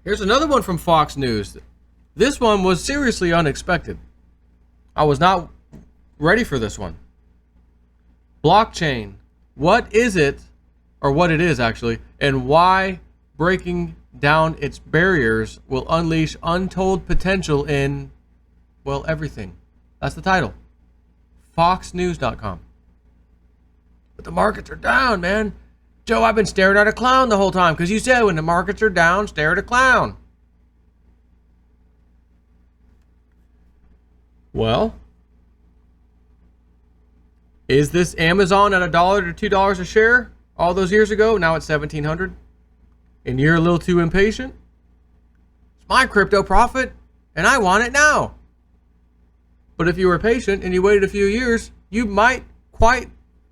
Here's another one from Fox News. This one was seriously unexpected. I was not ready for this one. Blockchain. What is it, or what it is actually, and why breaking down its barriers will unleash untold potential in, well, everything. That's the title. FoxNews.com. But the markets are down, man. Joe, I've been staring at a clown the whole time because you said when the markets are down, stare at a clown. Well, is this Amazon at $1 to $2 a share all those years ago? Now it's $1,700. And you're a little too impatient? It's my crypto profit, and I want it now. But if you were patient and you waited a few years, you might quite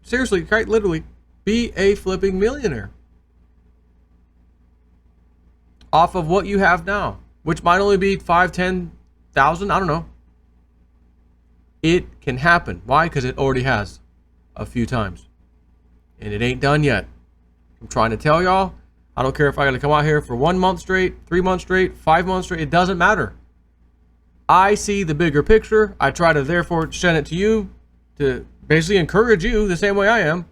literally, be a flipping millionaire off of what you have now, which might only be 5, 10,000. I don't know. It can happen. Why? Because it already has a few times, and it ain't done yet. I'm trying to tell y'all. I don't care if I got to come out here for 1 month straight, 3 months straight, 5 months straight. It doesn't matter. I see the bigger picture. I try to therefore send it to you to basically encourage you the same way I am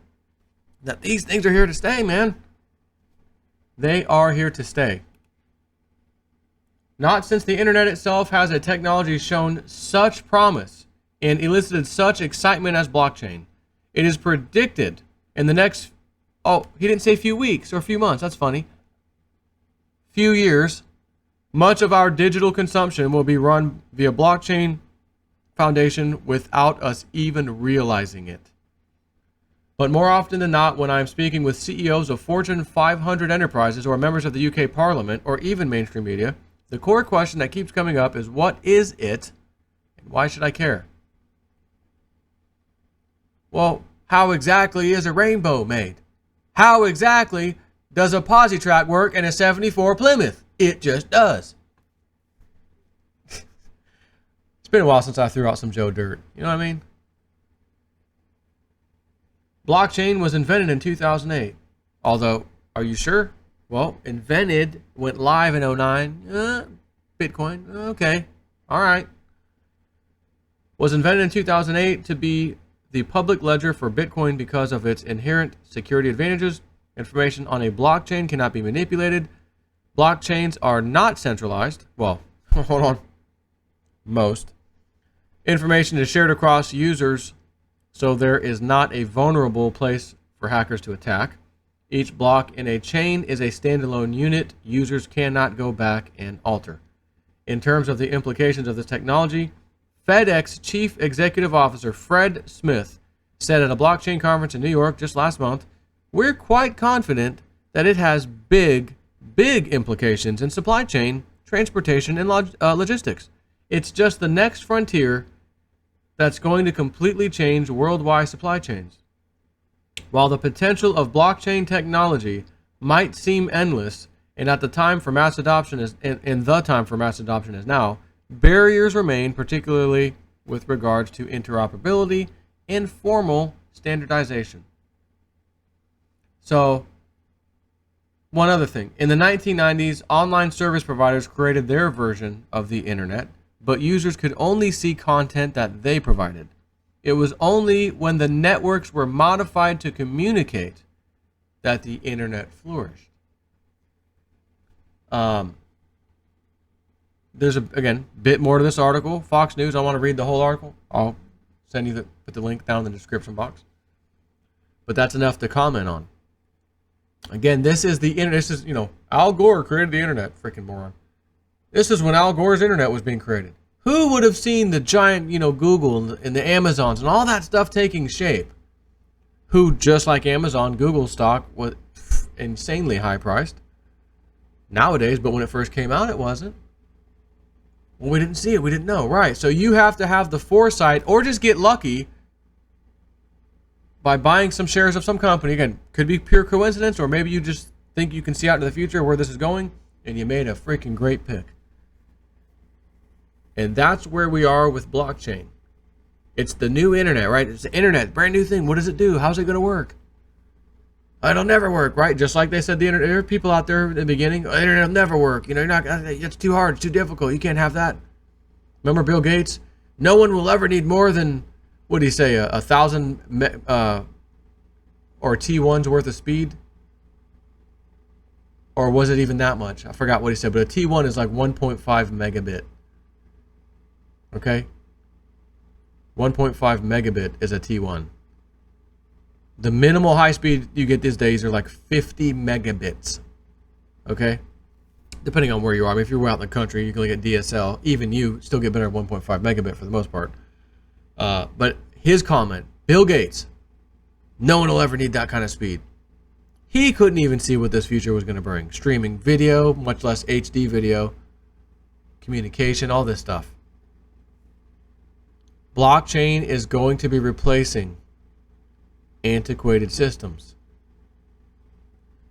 that these things are here to stay, man. They are here to stay. Not since the internet itself has a technology shown such promise and elicited such excitement as blockchain. It is predicted in the next, he didn't say few weeks or few months, that's funny, few years, much of our digital consumption will be run via blockchain foundation without us even realizing it. But more often than not, when I'm speaking with CEOs of Fortune 500 enterprises or members of the UK Parliament or even mainstream media, the core question that keeps coming up is, what is it and why should I care? Well, how exactly is a rainbow made? How exactly does a posi track work in a 74 Plymouth? It just does. It's been a while since I threw out some Joe Dirt. You know what I mean? Blockchain was invented in 2008. Although, are you sure? Well, invented, went live in 2009. Bitcoin, okay, all right. Was invented in 2008 to be the public ledger for Bitcoin because of its inherent security advantages. Information on a blockchain cannot be manipulated. Blockchains are not centralized. Well, hold on. Most. Information is shared across users, so there is not a vulnerable place for hackers to attack. Each block in a chain is a standalone unit. Users cannot go back and alter. In terms of the implications of this technology, FedEx Chief Executive Officer Fred Smith said at a blockchain conference in New York just last month, "We're quite confident that it has big implications in supply chain, transportation, and logistics. It's just the next frontier that's going to completely change worldwide supply chains." While the potential of blockchain technology might seem endless, and at the time for mass adoption is now, barriers remain, particularly with regards to interoperability and formal standardization. So, one other thing. In the 1990s, online service providers created their version of the internet, but users could only see content that they provided. It was only when the networks were modified to communicate that the internet flourished. There's again bit more to this article. Fox News. I want to read the whole article. I'll send you put the link down in the description box. But that's enough to comment on. Again, this is the internet. This is, Al Gore created the internet. Freaking moron. This is when Al Gore's internet was being created. Who would have seen the giant, Google and the Amazons and all that stuff taking shape? Who, just like Amazon, Google stock was insanely high priced nowadays, but when it first came out, it wasn't. Well, we didn't see it. We didn't know. Right. So you have to have the foresight or just get lucky by buying some shares of some company. Again, could be pure coincidence, or maybe you just think you can see out into the future where this is going, and you made a freaking great pick. And that's where we are with blockchain. It's the new internet, right? It's the internet, brand new thing. What does it do? How's it going to work? It'll never work, right? Just like they said, the internet. There are people out there in the beginning. The internet will never work. You know, you're not. It's too hard. It's too difficult. You can't have that. Remember Bill Gates? No one will ever need more than, what did he say, 1,000 or T1's worth of speed? Or was it even that much? I forgot what he said, but a T1 is like 1.5 megabit. Okay? 1.5 megabit is a T1. The minimal high speed you get these days are like 50 megabits. Okay? Depending on where you are. I mean, if you're out in the country, you can get DSL. Even you still get better at 1.5 megabit for the most part. But his comment, Bill Gates, no one will ever need that kind of speed. He couldn't even see what this future was going to bring. Streaming video, much less HD video, communication, all this stuff. Blockchain is going to be replacing antiquated systems.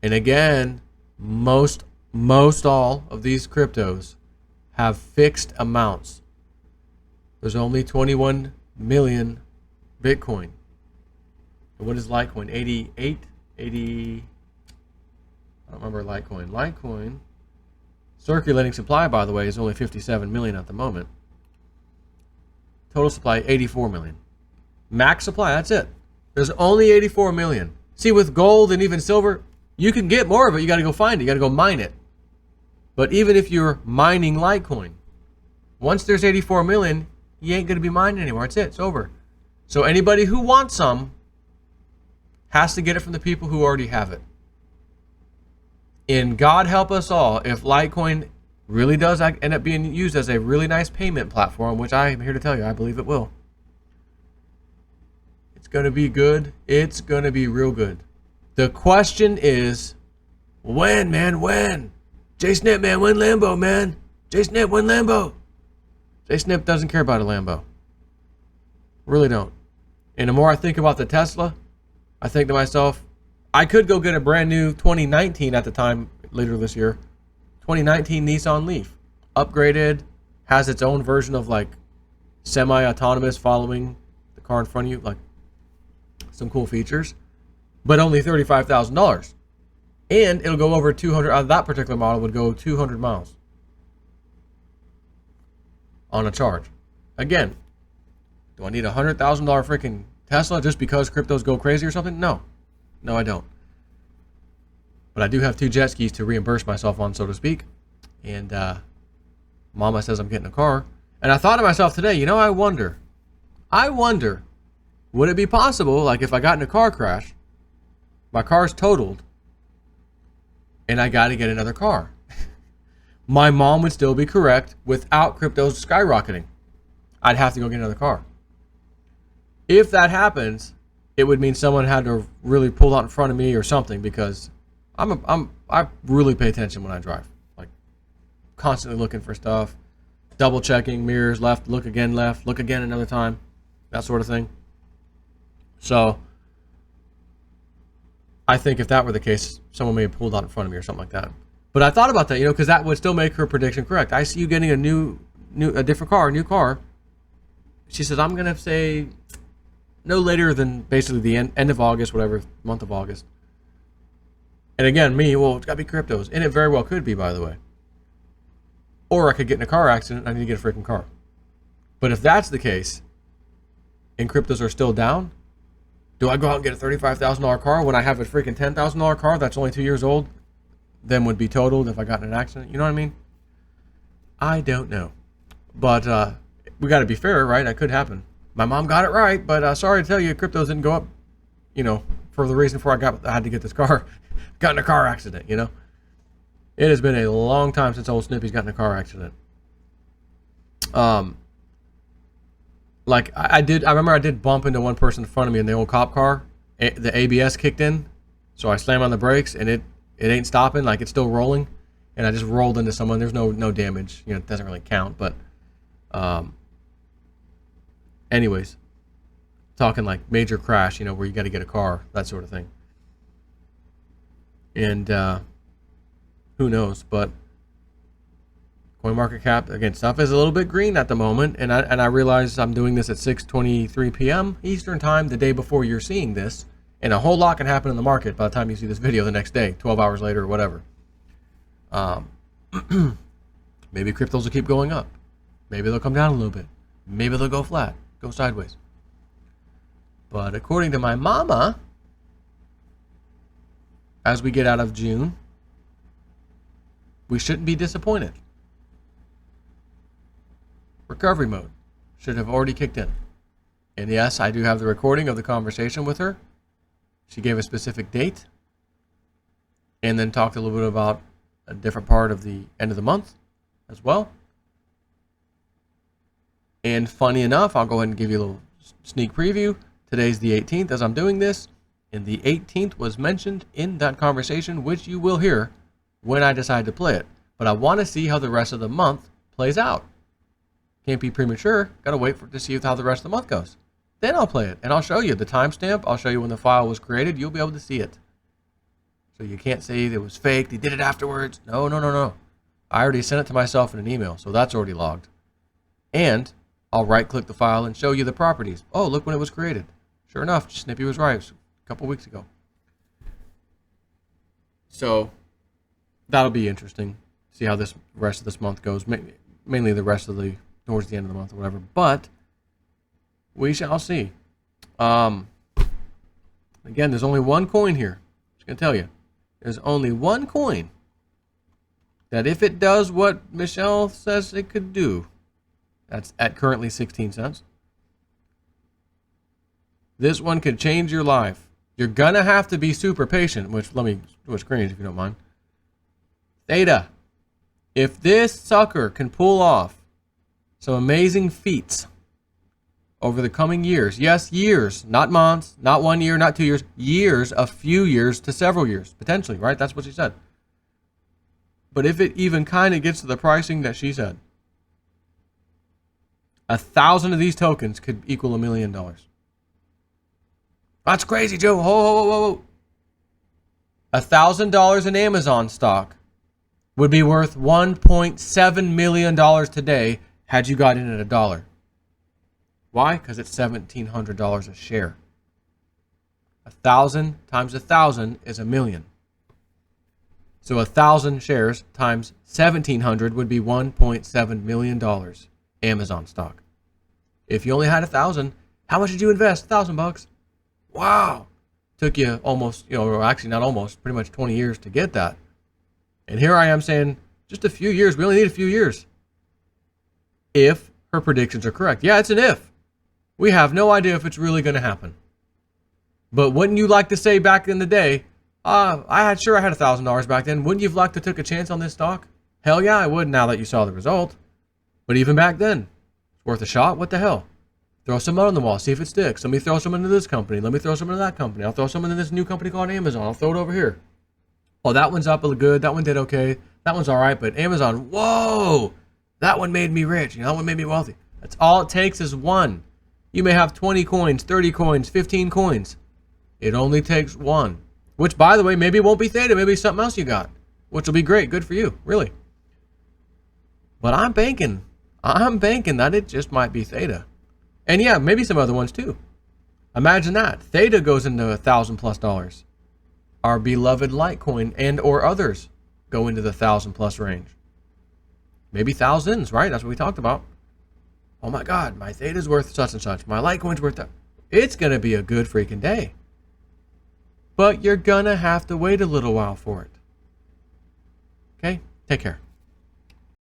And again, most all of these cryptos have fixed amounts. There's only 21 million Bitcoin. And what is Litecoin? 80? I don't remember Litecoin. Litecoin, circulating supply, by the way, is only 57 million at the moment. Total supply, 84 million. Max supply, that's it. There's only 84 million. See, with gold and even silver, you can get more of it. You got to go find it. You got to go mine it. But even if you're mining Litecoin, once there's 84 million, you ain't going to be mining anymore. That's it. It's over. So anybody who wants some has to get it from the people who already have it. And God help us all if Litecoin really does end up being used as a really nice payment platform, which I am here to tell you, I believe it will. It's going to be good. It's going to be real good. The question is, when, man, when? J-Snip, man, when Lambo, man? J-Snip, when Lambo? J-Snip doesn't care about a Lambo. Really don't. And the more I think about the Tesla, I think to myself, I could go get a brand new 2019 at the time, later this year, 2019 Nissan Leaf. Upgraded, has its own version of like semi-autonomous following the car in front of you, like some cool features, but only $35,000. And it'll go over 200, that particular model would go 200 miles on a charge. Again, do I need a $100,000 freaking Tesla just because cryptos go crazy or something? No. No, I don't. But I do have 2 jet skis to reimburse myself on, so to speak. And Mama says I'm getting a car. And I thought to myself today, you know, I wonder, would it be possible, like if I got in a car crash, my car's totaled, and I got to get another car? My mom would still be correct without cryptos skyrocketing. I'd have to go get another car. If that happens, it would mean someone had to really pull out in front of me or something, because I really pay attention when I drive. Like constantly looking for stuff, double checking mirrors, left, look again, another time, that sort of thing. So I think if that were the case, someone may have pulled out in front of me or something like that. But I thought about that, you know, because that would still make her prediction correct. I see you getting a different car, a new car. She says, I'm gonna say no later than basically the end of August, whatever, month of August. And again, well, it's got to be cryptos. And it very well could be, by the way. Or I could get in a car accident and I need to get a freaking car. But if that's the case, and cryptos are still down, do I go out and get a $35,000 car when I have a freaking $10,000 car that's only 2 years old, then would be totaled if I got in an accident? You know what I mean? I don't know. But we got to be fair, right? That could happen. My mom got it right, but sorry to tell you, cryptos didn't go up, you know, for the reason for I had to get this car. Got in a car accident, you know. It has been a long time since old Snippy's got in a car accident. Like I remember I did bump into one person in front of me in the old cop car. The ABS kicked in, so I slammed on the brakes and it ain't stopping, like it's still rolling, and I just rolled into someone. There's no damage, you know, it doesn't really count, but anyways, talking like major crash, you know, where you got to get a car, that sort of thing. And who knows, but CoinMarketCap, again, stuff is a little bit green at the moment, and I realize I'm doing this at 6:23 p.m. Eastern time, the day before you're seeing this, And a whole lot can happen in the market by the time you see this video the next day, 12 hours later or whatever. Maybe cryptos will keep going up. Maybe they'll come down a little bit. Maybe they'll go flat, go sideways. But according to my mama, as we get out of June, we shouldn't be disappointed. Recovery mode should have already kicked in. And yes, I do have the recording of the conversation with her. She gave a specific date and then talked a little bit about a different part of the end of the month as well. And funny enough, I'll go ahead and give you a little sneak preview. Today's the 18th as I'm doing this, and the 18th was mentioned in that conversation, which you will hear when I decide to play it. But I want to see how the rest of the month plays out. Can't be premature. Got to wait to see how the rest of the month goes. Then I'll play it, and I'll show you the timestamp. I'll show you when the file was created. You'll be able to see it. So you can't say it was fake. They did it afterwards. No, no, no, no. I already sent it to myself in an email, so that's already logged. And I'll right-click the file and show you the properties. Oh, look when it was created. Sure enough, Snippy was right. It was a couple weeks ago. So that'll be interesting. See how this rest of this month goes. Mainly the rest of the towards the end of the month or whatever. But we shall see. Again, there's only one coin here. I'm just gonna tell you, there's only one coin that if it does what Michelle says it could do, that's at currently 16 cents. This one could change your life. You're gonna have to be super patient, which let me switch screens if you don't mind. Theta. If this sucker can pull off some amazing feats over the coming years, yes, years, not months, not 1 year, not 2 years, years, a few years to several years, potentially, right? That's what she said. But if it even kind of gets to the pricing that she said, 1,000 of these tokens could equal $1 million. That's crazy, Joe. Whoa. $1,000 in Amazon stock would be worth $1.7 million today had you got in at $1. Why? Because it's $1,700 a share. 1,000 times 1,000 is $1 million. So 1,000 shares times 1,700 would be $1.7 million Amazon stock. If you only had 1,000, how much did you invest? $1,000. Wow. Took you almost, or actually not almost, pretty much 20 years to get that. And here I am saying, just a few years. We only need a few years. If her predictions are correct. Yeah, it's an if. We have no idea if it's really going to happen. But wouldn't you like to say back in the day, I had $1,000 back then. Wouldn't you have liked to take a chance on this stock? Hell yeah, I would now that you saw the result. But even back then, it's worth a shot. What the hell? Throw some mud on the wall, see if it sticks. Let me throw some into this company. Let me throw some into that company. I'll throw some into this new company called Amazon. I'll throw it over here. Oh, that one's up good. That one did okay. That one's all right. But Amazon, whoa, that one made me rich. That one made me wealthy. That's all it takes is one. You may have 20 coins, 30 coins, 15 coins. It only takes one. Which, by the way, maybe it won't be Theta. Maybe it's something else you got. Which will be great. Good for you. Really. But I'm banking that it just might be Theta. And yeah, maybe some other ones too. Imagine that. Theta goes into $1,000+. Our beloved Litecoin and or others go into the 1,000+ range. Maybe thousands, right? That's what we talked about. Oh my God, my Theta's worth such and such. My Litecoin's worth that. It's going to be a good freaking day. But you're going to have to wait a little while for it. Okay? Take care.